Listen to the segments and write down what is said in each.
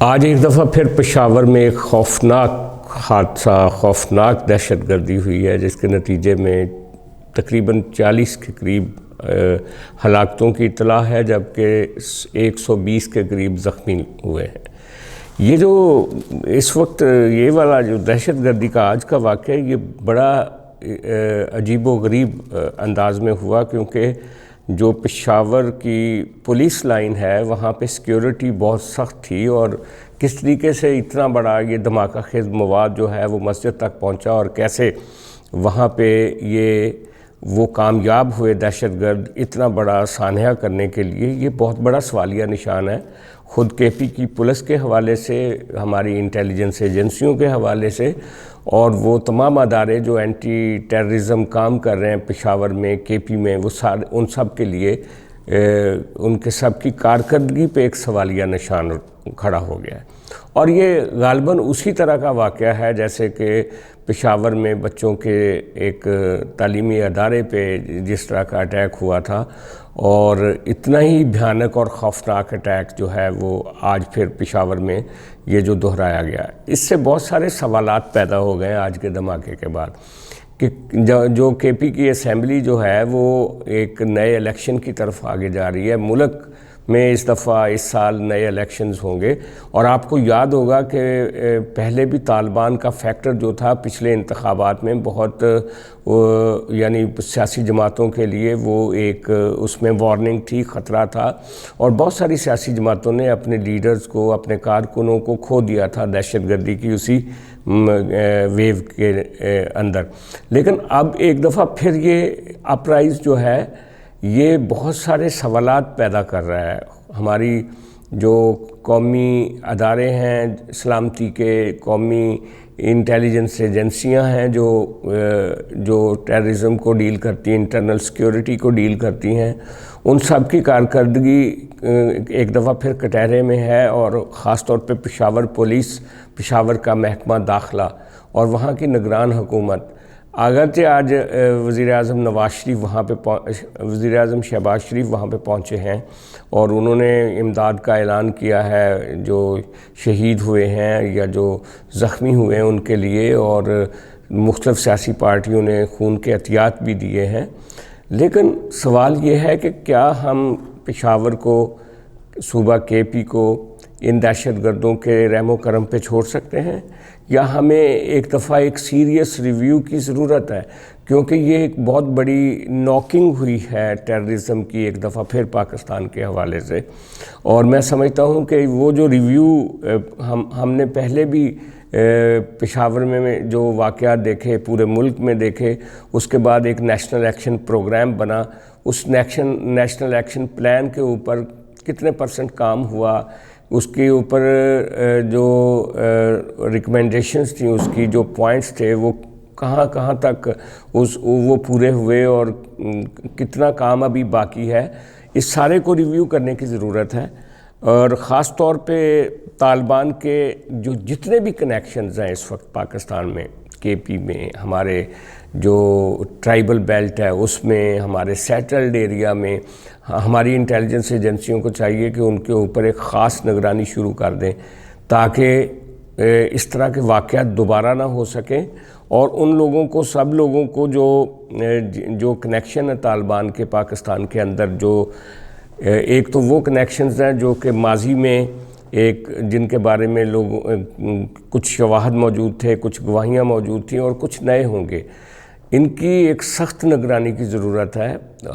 آج ایک دفعہ پھر پشاور میں ایک خوفناک حادثہ، خوفناک دہشت گردی ہوئی ہے، جس کے نتیجے میں تقریباً 40 کے قریب ہلاکتوں کی اطلاع ہے، جبکہ 120 کے قریب زخمی ہوئے ہیں۔ یہ جو اس وقت یہ والا جو دہشت گردی کا آج کا واقعہ ہے، یہ بڑا عجیب و غریب انداز میں ہوا، کیونکہ جو پشاور کی پولیس لائن ہے وہاں پہ سیکیورٹی بہت سخت تھی، اور کس طریقے سے اتنا بڑا یہ دھماکہ خیز مواد جو ہے وہ مسجد تک پہنچا، اور کیسے وہاں پہ وہ کامیاب ہوئے دہشت گرد اتنا بڑا سانحہ کرنے کے لیے، یہ بہت بڑا سوالیہ نشان ہے۔ خود کے پی کی پولیس کے حوالے سے، ہماری انٹیلیجنس ایجنسیوں کے حوالے سے، اور وہ تمام ادارے جو اینٹی ٹیررزم کام کر رہے ہیں پشاور میں، کے پی میں، وہ ان سب کے لیے ان کے سب کی کارکردگی پہ ایک سوالیہ نشان کھڑا ہو گیا ہے۔ اور یہ غالباً اسی طرح کا واقعہ ہے جیسے کہ پشاور میں بچوں کے ایک تعلیمی ادارے پہ جس طرح کا اٹیک ہوا تھا، اور اتنا ہی بھیانک اور خوفناک اٹیک جو ہے وہ آج پھر پشاور میں یہ جو دہرایا گیا ہے۔ اس سے بہت سارے سوالات پیدا ہو گئے ہیں آج کے دھماکے کے بعد، کہ جو کے پی کی اسمبلی جو ہے وہ ایک نئے الیکشن کی طرف آگے جا رہی ہے۔ ملک میں اس دفعہ اس سال نئے الیکشنز ہوں گے، اور آپ کو یاد ہوگا کہ پہلے بھی طالبان کا فیکٹر جو تھا پچھلے انتخابات میں بہت یعنی سیاسی جماعتوں کے لیے وہ ایک اس میں وارننگ تھی، خطرہ تھا، اور بہت ساری سیاسی جماعتوں نے اپنے لیڈرز کو، اپنے کارکنوں کو کھو دیا تھا دہشت گردی کی اسی ویو کے اندر۔ لیکن اب ایک دفعہ پھر یہ اپرائز جو ہے یہ بہت سارے سوالات پیدا کر رہا ہے۔ ہماری جو قومی ادارے ہیں سلامتی کے، قومی انٹیلیجنس ایجنسیاں ہیں جو ٹیررزم کو ڈیل کرتی ہیں، انٹرنل سیکیورٹی کو ڈیل کرتی ہیں، ان سب کی کارکردگی ایک دفعہ پھر کٹہرے میں ہے، اور خاص طور پہ پشاور پولیس، پشاور کا محکمہ داخلہ اور وہاں کی نگران حکومت۔ اگرچہ آج وزیر اعظم شہباز شریف وہاں پہ پہنچے ہیں، اور انہوں نے امداد کا اعلان کیا ہے جو شہید ہوئے ہیں یا جو زخمی ہوئے ہیں ان کے لیے، اور مختلف سیاسی پارٹیوں نے خون کے عطیات بھی دیے ہیں۔ لیکن سوال یہ ہے کہ کیا ہم پشاور کو، صوبہ کے پی کو ان دہشت گردوں کے رحم و کرم پہ چھوڑ سکتے ہیں، یا ہمیں ایک دفعہ ایک سیریس ریویو کی ضرورت ہے، کیونکہ یہ ایک بہت بڑی ناکنگ ہوئی ہے ٹیررزم کی ایک دفعہ پھر پاکستان کے حوالے سے۔ اور میں سمجھتا ہوں کہ وہ جو ریویو ہم نے پہلے بھی پشاور میں جو واقعات دیکھے، پورے ملک میں دیکھے، اس کے بعد ایک نیشنل ایکشن پروگرام بنا، اس نیشنل ایکشن پلان کے اوپر کتنے % کام ہوا، اس کے اوپر جو ریکمنڈیشنز تھیں، اس کی جو پوائنٹس تھے، وہ کہاں تک وہ پورے ہوئے، اور کتنا کام ابھی باقی ہے، اس سارے کو ریویو کرنے کی ضرورت ہے۔ اور خاص طور پہ طالبان کے جو جتنے بھی کنیکشنز ہیں اس وقت پاکستان میں، کے پی میں، ہمارے جو ٹرائبل بیلٹ ہے اس میں، ہمارے سیٹلڈ ایریا میں، ہماری انٹیلیجنس ایجنسیوں کو چاہیے کہ ان کے اوپر ایک خاص نگرانی شروع کر دیں، تاکہ اس طرح کے واقعات دوبارہ نہ ہو سکیں، اور ان لوگوں کو، سب لوگوں کو جو کنیکشن ہے طالبان کے پاکستان کے اندر، جو ایک تو وہ کنیکشنز ہیں جو کہ ماضی میں جن کے بارے میں کچھ شواہد موجود تھے، کچھ گواہیاں موجود تھیں، اور کچھ نئے ہوں گے، ان کی ایک سخت نگرانی کی ضرورت ہے۔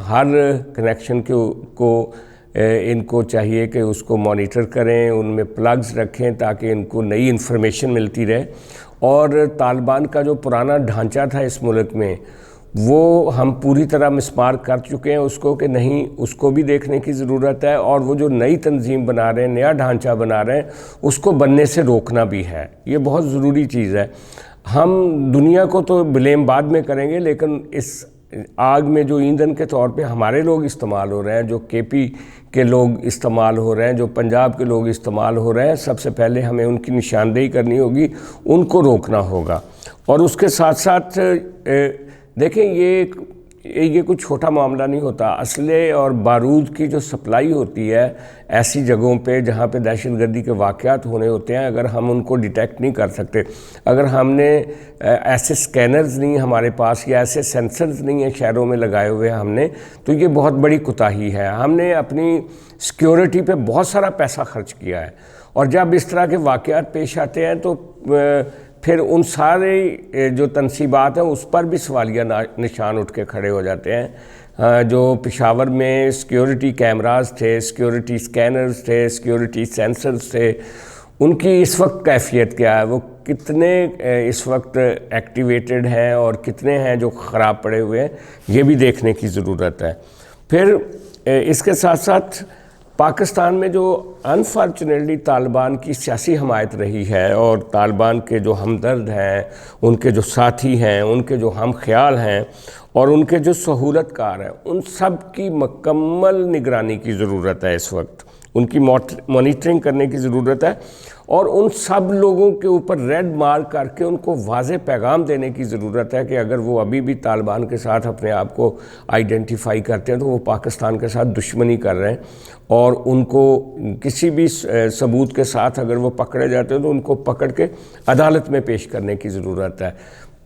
ہر کنیکشن کو ان کو چاہیے کہ اس کو مانیٹر کریں، ان میں پلگز رکھیں تاکہ ان کو نئی انفارمیشن ملتی رہے، اور طالبان کا جو پرانا ڈھانچہ تھا اس ملک میں، وہ ہم پوری طرح مسمار کر چکے ہیں اس کو، کہ نہیں، اس کو بھی دیکھنے کی ضرورت ہے، اور وہ جو نئی تنظیم بنا رہے ہیں، نیا ڈھانچہ بنا رہے ہیں، اس کو بننے سے روکنا بھی ہے۔ یہ بہت ضروری چیز ہے۔ ہم دنیا کو تو بلیم بعد میں کریں گے، لیکن اس آگ میں جو ایندھن کے طور پہ ہمارے لوگ استعمال ہو رہے ہیں، جو کے پی کے لوگ استعمال ہو رہے ہیں، جو پنجاب کے لوگ استعمال ہو رہے ہیں، سب سے پہلے ہمیں ان کی نشاندہی کرنی ہوگی، ان کو روکنا ہوگا۔ اور اس کے ساتھ ساتھ دیکھیں، یہ یہ کوئی چھوٹا معاملہ نہیں ہوتا. اسلحے اور بارود کی جو سپلائی ہوتی ہے ایسی جگہوں پہ جہاں پہ دہشت گردی کے واقعات ہونے ہوتے ہیں، اگر ہم ان کو ڈیٹیکٹ نہیں کر سکتے، اگر ہم نے ایسے سکینرز نہیں ہمارے پاس یا ایسے سینسرز نہیں ہیں شہروں میں لگائے ہوئے ہم نے، تو یہ بہت بڑی کوتاہی ہے. ہم نے اپنی سیکیورٹی پہ بہت سارا پیسہ خرچ کیا ہے، اور جب اس طرح کے واقعات پیش آتے ہیں تو پھر ان سارے جو تنصیبات ہیں اس پر بھی سوالیہ نشان اٹھ کے کھڑے ہو جاتے ہیں. جو پشاور میں سیکیورٹی کیمراز تھے، سیکیورٹی سکینرز تھے، سیکیورٹی سینسرز تھے، ان کی اس وقت کیفیت کیا ہے، وہ کتنے اس وقت ایکٹیویٹڈ ہیں اور کتنے ہیں جو خراب پڑے ہوئے ہیں، یہ بھی دیکھنے کی ضرورت ہے. پھر اس کے ساتھ ساتھ پاکستان میں جو انفارچونیٹلی طالبان کی سیاسی حمایت رہی ہے، اور طالبان کے جو ہمدرد ہیں، ان کے جو ساتھی ہیں، ان کے جو ہم خیال ہیں، اور ان کے جو سہولت کار ہیں، ان سب کی مکمل نگرانی کی ضرورت ہے. اس وقت ان کی مانیٹرنگ کرنے کی ضرورت ہے، اور ان سب لوگوں کے اوپر ریڈ مارک کر کے ان کو واضح پیغام دینے کی ضرورت ہے کہ اگر وہ ابھی بھی طالبان کے ساتھ اپنے آپ کو آئیڈینٹیفائی کرتے ہیں تو وہ پاکستان کے ساتھ دشمنی کر رہے ہیں، اور ان کو کسی بھی ثبوت کے ساتھ اگر وہ پکڑے جاتے ہیں تو ان کو پکڑ کے عدالت میں پیش کرنے کی ضرورت ہے.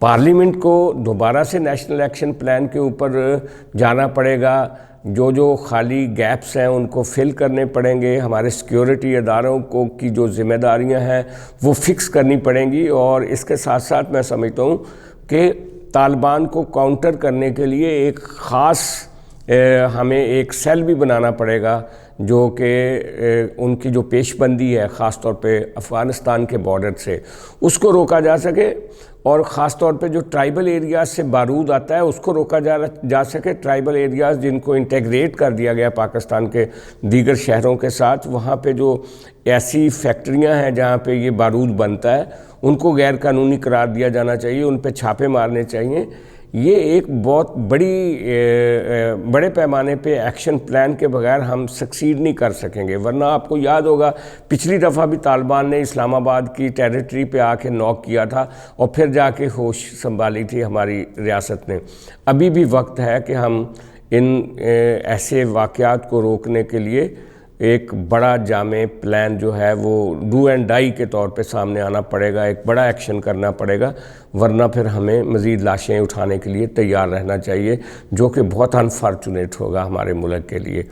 پارلیمنٹ کو دوبارہ سے نیشنل ایکشن پلان کے اوپر جانا پڑے گا، جو خالی گیپس ہیں ان کو فل کرنے پڑیں گے، ہمارے سیکیورٹی اداروں کی جو ذمہ داریاں ہیں وہ فکس کرنی پڑیں گی. اور اس کے ساتھ ساتھ میں سمجھتا ہوں کہ طالبان کو کاؤنٹر کرنے کے لیے ایک خاص ہمیں ایک سیل بھی بنانا پڑے گا، جو کہ ان کی جو پیش بندی ہے خاص طور پہ افغانستان کے بارڈر سے، اس کو روکا جا سکے، اور خاص طور پہ جو ٹرائبل ایریاز سے بارود آتا ہے اس کو روکا جا سکے. ٹرائبل ایریاز جن کو انٹیگریٹ کر دیا گیا پاکستان کے دیگر شہروں کے ساتھ، وہاں پہ جو ایسی فیکٹریاں ہیں جہاں پہ یہ بارود بنتا ہے ان کو غیر قانونی قرار دیا جانا چاہیے، ان پہ چھاپے مارنے چاہیے. یہ ایک بہت بڑے پیمانے پہ ایکشن پلان کے بغیر ہم سکسیڈ نہیں کر سکیں گے. ورنہ آپ کو یاد ہوگا پچھلی دفعہ بھی طالبان نے اسلام آباد کی ٹیریٹری پہ آ کے نوک کیا تھا اور پھر جا کے ہوش سنبھالی تھی ہماری ریاست نے. ابھی بھی وقت ہے کہ ہم ان ایسے واقعات کو روکنے کے لیے ایک بڑا جامع پلان جو ہے وہ ڈو اینڈ ڈائی کے طور پہ سامنے آنا پڑے گا، ایک بڑا ایکشن کرنا پڑے گا. ورنہ پھر ہمیں مزید لاشیں اٹھانے کے لیے تیار رہنا چاہیے، جو کہ بہت انفارچونیٹ ہوگا ہمارے ملک کے لیے.